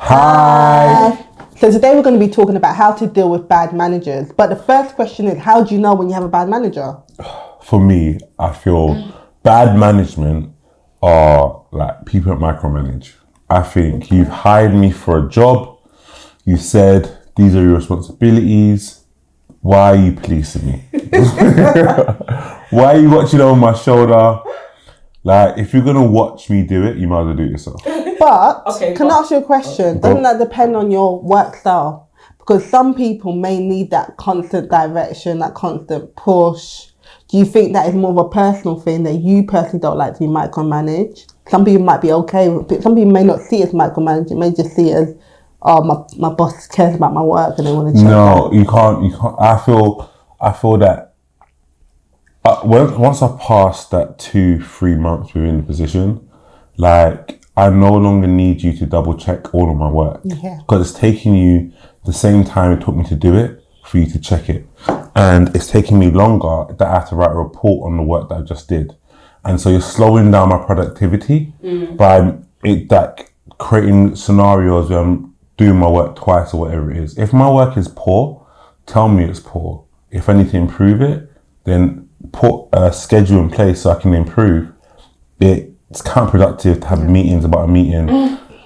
Hi. So today we're going to be talking about how to deal with bad managers. But the first question is, how do you know when you have a bad manager? For me, I feel bad management are like people that micromanage. I think you've hired me for a job. You said, these are your responsibilities. Why are you policing me? Why are you watching over my shoulder? Like, if you're going to watch me do it, you might as well do it yourself. But, can I ask you a question? Doesn't that depend on your work style? Because some people may need that constant direction, that constant push. Do you think that is more of a personal thing that you personally don't like to be micromanaged? Some people might be okay with it. Some people may not see it as micromanaging. May just see it as, oh, my boss cares about my work and they want to check No, that. you can't. I feel that once I passed that 2-3 months within the position, like, I no longer need you to double check all of my work. Yeah. Because it's taking you the same time it took me to do it for you to check it. And it's taking me longer that I have to write a report on the work that I just did. And so you're slowing down my productivity by creating scenarios where I'm doing my work twice or whatever it is. If my work is poor, tell me it's poor. If I need to improve it, then put a schedule in place so I can improve. It's counterproductive to have meetings about a meeting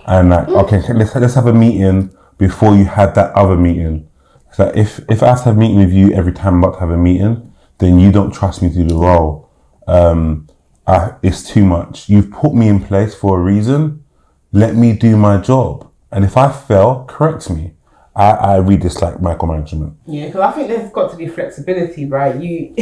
and like, okay, let's have a meeting before you had that other meeting. So if I have to have a meeting with you every time I'm about to have a meeting, then you don't trust me to do the role. It's too much. You've put me in place for a reason. Let me do my job. And if I fail, correct me. I really dislike micromanagement. Yeah, because I think there's got to be flexibility, right? You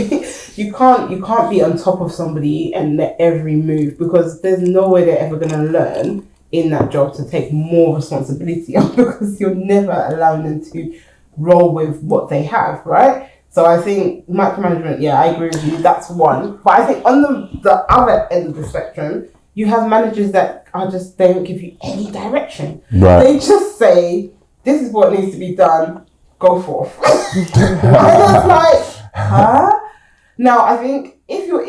you can't be on top of somebody and let every move, because there's no way they're ever going to learn in that job to take more responsibility on, because you're never allowing them to roll with what they have, right? So I think micromanagement, yeah, I agree with you, that's one. But I think on the other end of the spectrum, you have managers that they don't give you any direction. Right. They just say, this is what needs to be done, go forth. And it's like, huh? Now, I think if you're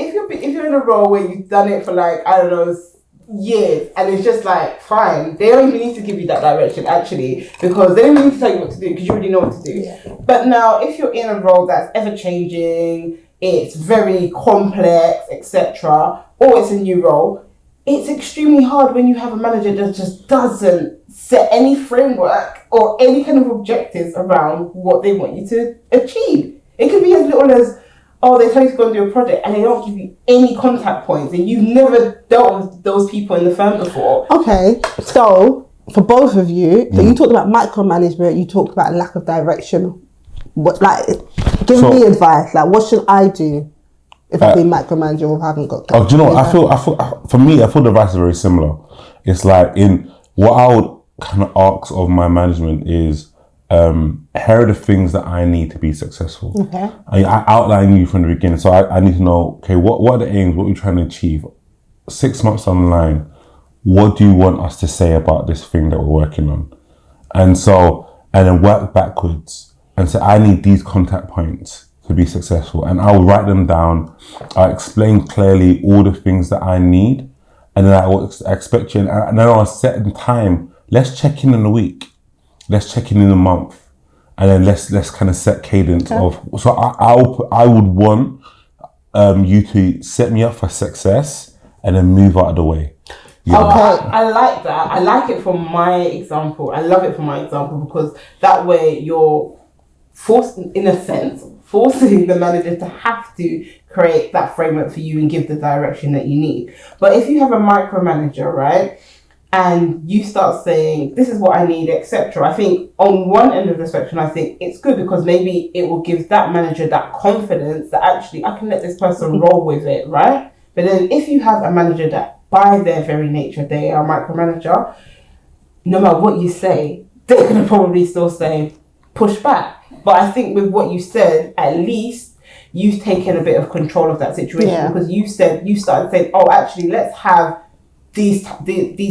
in a role where you've done it for like, I don't know, years, and it's just like, fine, they don't even need to give you that direction actually, because they don't even need to tell you what to do, because you already know what to do. Yeah. But now, if you're in a role that's ever changing, it's very complex, etc., or it's a new role, it's extremely hard when you have a manager that just doesn't set any framework or any kind of objectives around what they want you to achieve. It could be as little as, oh, they tell you to go and do a project and they don't give you any contact points and you've never dealt with those people in the firm before. Okay, so for both of you, so you talked about micromanagement, you talked about lack of direction. Give me advice. Like, what should I do if I've been micromanager or haven't got? Do you know what? I feel for me, I feel the advice is very similar. It's like, in what I would kind of ask of my management is, here are the things that I need to be successful. Okay. I outline you from the beginning, so I need to know, okay, what are the aims, what are we trying to achieve? 6 months down the line, what do you want us to say about this thing that we're working on? And then work backwards and say, I need these contact points to be successful. And I'll write them down. I'll explain clearly all the things that I need. And then I will expect you, and then on a certain time, let's check in a week. Let's check in a month, and then let's kind of set cadence of. So I would want you to set me up for success, and then move out of the way. Okay, I like that. I like it from my example. I love it from my example, because that way you're forcing the manager to have to create that framework for you and give the direction that you need. But if you have a micromanager, right, and you start saying, this is what I need, etc., I think on one end of the spectrum, I think it's good, because maybe it will give that manager that confidence that actually I can let this person roll with it, right? But then if you have a manager that by their very nature, they are a micromanager, no matter what you say, they're going to probably still say, push back. But I think with what you said, at least you've taken a bit of control of that situation, because you started saying, oh, actually, let's have these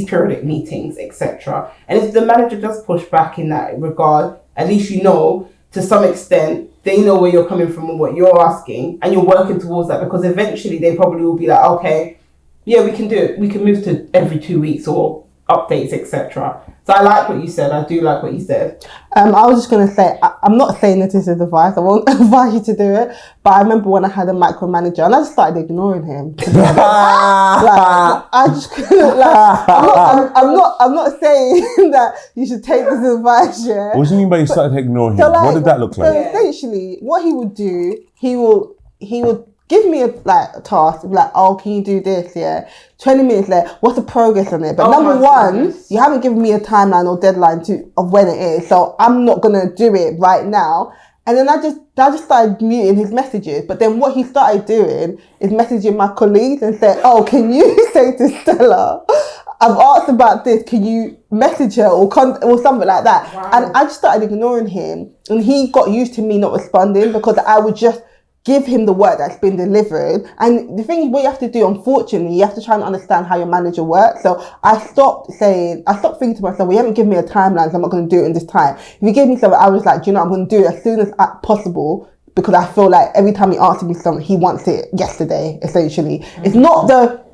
periodic meetings, etc. And if the manager does push back in that regard, at least you know, to some extent, they know where you're coming from and what you're asking, and you're working towards that, because eventually they probably will be like, okay, yeah, we can do it. We can move to every 2 weeks or updates, etc. So I like what you said. I do like what you said. I was just going to say, I'm not saying that this is advice. I won't advise you to do it. But I remember when I had a micromanager and I just started ignoring him. I just couldn't, I'm not saying that you should take this advice, yeah. What do you mean by you started ignoring him? What did that look like? So essentially, what he would do, he would give me a task, like, oh, can you do this? Yeah. 20 minutes later, what's the progress on it? But number one, you haven't given me a timeline or deadline of when it is, so I'm not gonna do it right now. And then I just started muting his messages. But then what he started doing is messaging my colleagues and saying, oh, can you say to Stella, I've asked about this, can you message her or something like that? Wow. And I just started ignoring him, and he got used to me not responding because I would just give him the work that's been delivered. And the thing is, what you have to do, unfortunately, you have to try and understand how your manager works. So I stopped thinking to myself, well, you haven't given me a timeline, so I'm not going to do it in this time. If you gave me something, I was like, do you know, I'm going to do it as soon as possible, because I feel like every time he asks me something, he wants it yesterday, essentially. Mm-hmm.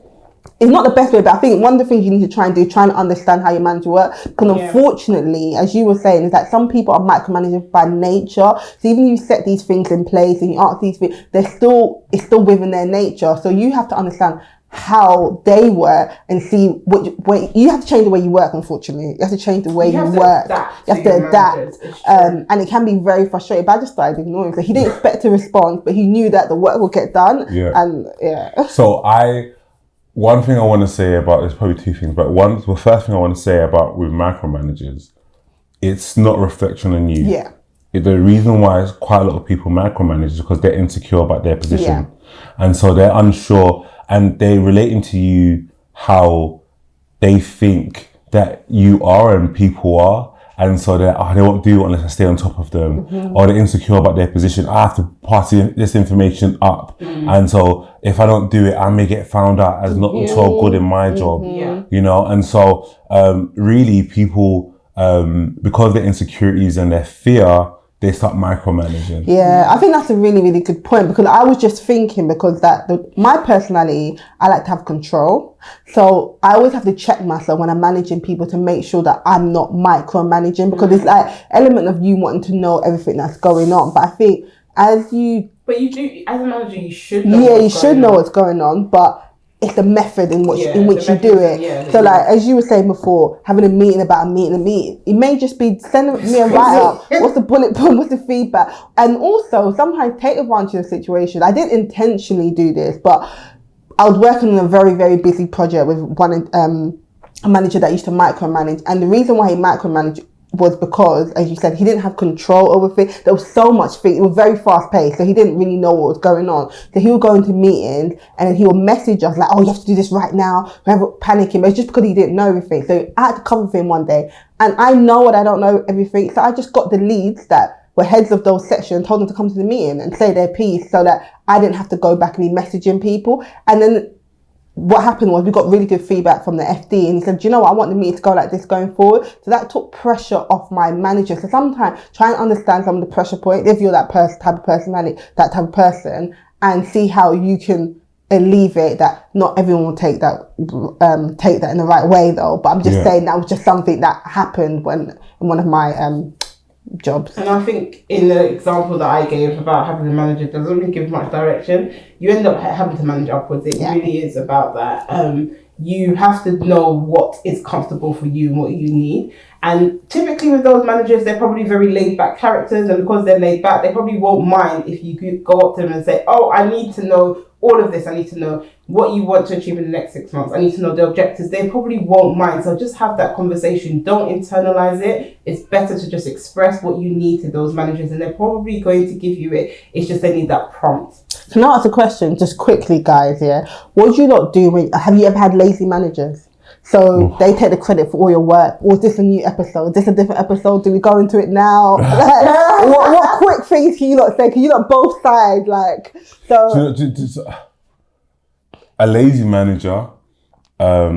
It's not the best way, but I think one of the things you need to try and understand how your manager works. Because unfortunately, as you were saying, is that some people are micromanagers by nature. So even if you set these things in place and you ask these things, it's still within their nature. So you have to understand how they work and see what way you have to change the way you work. Unfortunately, you have to change the way you work. You have to adapt, and it can be very frustrating. But I just started ignoring him. So he didn't expect a response, but he knew that the work will get done. Yeah. And So one thing I want to say about, there's probably two things, but the first thing I want to say about with micromanagers, it's not a reflection on you. Yeah. The reason why quite a lot of people micromanage is because they're insecure about their position. Yeah. And so they're unsure and they're relating to you how they think that you are and people are. And so they won't do it unless I stay on top of them. Mm-hmm. Or they're insecure about their position. I have to pass this information up. Mm-hmm. And so if I don't do it, I may get found out as not so good in my job. Mm-hmm. You know, and so really people, because of their insecurities and their fear, they start micromanaging. Yeah, I think that's a really, really good point, because I was just thinking, because my personality, I like to have control. So I always have to check myself when I'm managing people to make sure that I'm not micromanaging, because it's like element of you wanting to know everything that's going on. But I think But you do, as a manager, you should know. Yeah, you should know what's going on, but it's the method in which you do it. Yeah, so like, as you were saying before, having a meeting about a meeting, it may just be sending me a write-up. What's the bullet point? What's the feedback? And also sometimes take advantage of the situation. I didn't intentionally do this, but I was working on a very, very busy project with a manager that used to micromanage. And the reason why he micromanaged was because, as you said, he didn't have control over things. There was so much things. It was very fast paced, so he didn't really know what was going on. So he would go into meetings and then he would message us like, oh, you have to do this right now. We're panicking. But it's just because he didn't know everything. So I had to cover for him one day. And I know that I don't know everything. So I just got the leads that were heads of those sections, told them to come to the meeting and say their piece, so that I didn't have to go back and be messaging people. And then what happened was we got really good feedback from the FD, and he said, do you know what, I want the meeting to go like this going forward. So that took pressure off my manager. So sometimes try and understand some of the pressure points, if you're that type of personality, that type of person, and see how you can alleviate that. Not everyone will take that in the right way though, but I'm just saying that was just something that happened in one of my jobs. And I think in the example that I gave about having a manager doesn't really give much direction, you end up having to manage upwards. It really is about that. You have to know what is comfortable for you and what you need. And typically with those managers, they're probably very laid back characters, and because they're laid back, they probably won't mind if you go up to them and say, oh, I need to know all of this. I need to know what you want to achieve in the next 6 months. I need to know the objectives. They probably won't mind. So just have that conversation. Don't internalize it. It's better to just express what you need to those managers, and they're probably going to give you it. It's just they need that prompt. Can I ask a question just quickly, guys? Yeah. What do you not do have you ever had lazy managers? So they take the credit for all your work. Or is this a new episode? Is this a different episode? Do we go into it now? what quick things can you not say? Can you not both sides? A lazy manager, for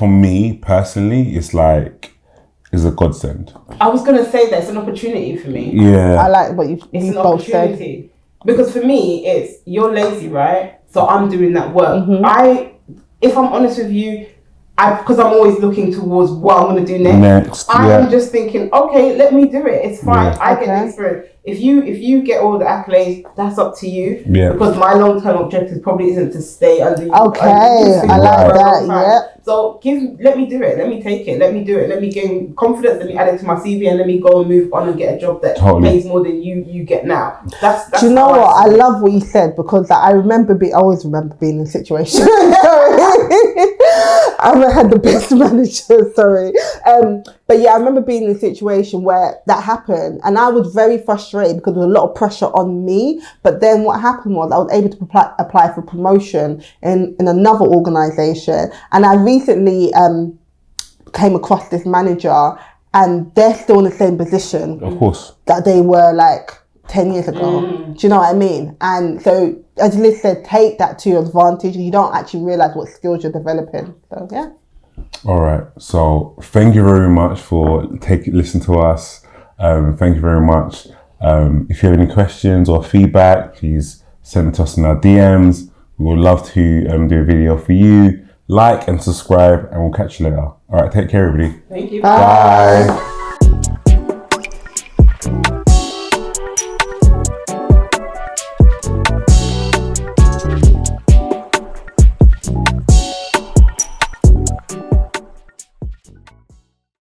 me personally, is a godsend. I was gonna say that's an opportunity for me. Yeah, I like what you both said. Because for me, it's you're lazy, right? So I'm doing that work. Mm-hmm. If I'm honest with you, because I'm always looking towards what I'm going to do next. I'm just thinking, okay, let me do it. It's fine. I get the experience. If you get all the accolades, that's up to you. Yeah. Because my long-term objective probably isn't to stay under you. Okay, I like that. Yeah. So let me do it. Let me take it. Let me do it. Let me gain confidence. Let me add it to my CV, and let me go and move on and get a job that pays more than you get now. That's do you know what? I love what you said, because I always remember being in a situation. I haven't had the best manager, sorry. But yeah, I remember being in a situation where that happened, and I was very frustrated because there was a lot of pressure on me. But then what happened was I was able to apply for promotion in another organisation, and I recently came across this manager, and they're still in the same position. Of course. That they were like 10 years ago. Do you know what I mean? And so, as Liz said, take that to your advantage. You don't actually realise what skills you're developing. So, yeah. All right. So, thank you very much for listening to us. Thank you very much. If you have any questions or feedback, please send it to us in our DMs. We would love to do a video for you. Like and subscribe, and we'll catch you later. All right. Take care, everybody. Thank you. Bye. Bye.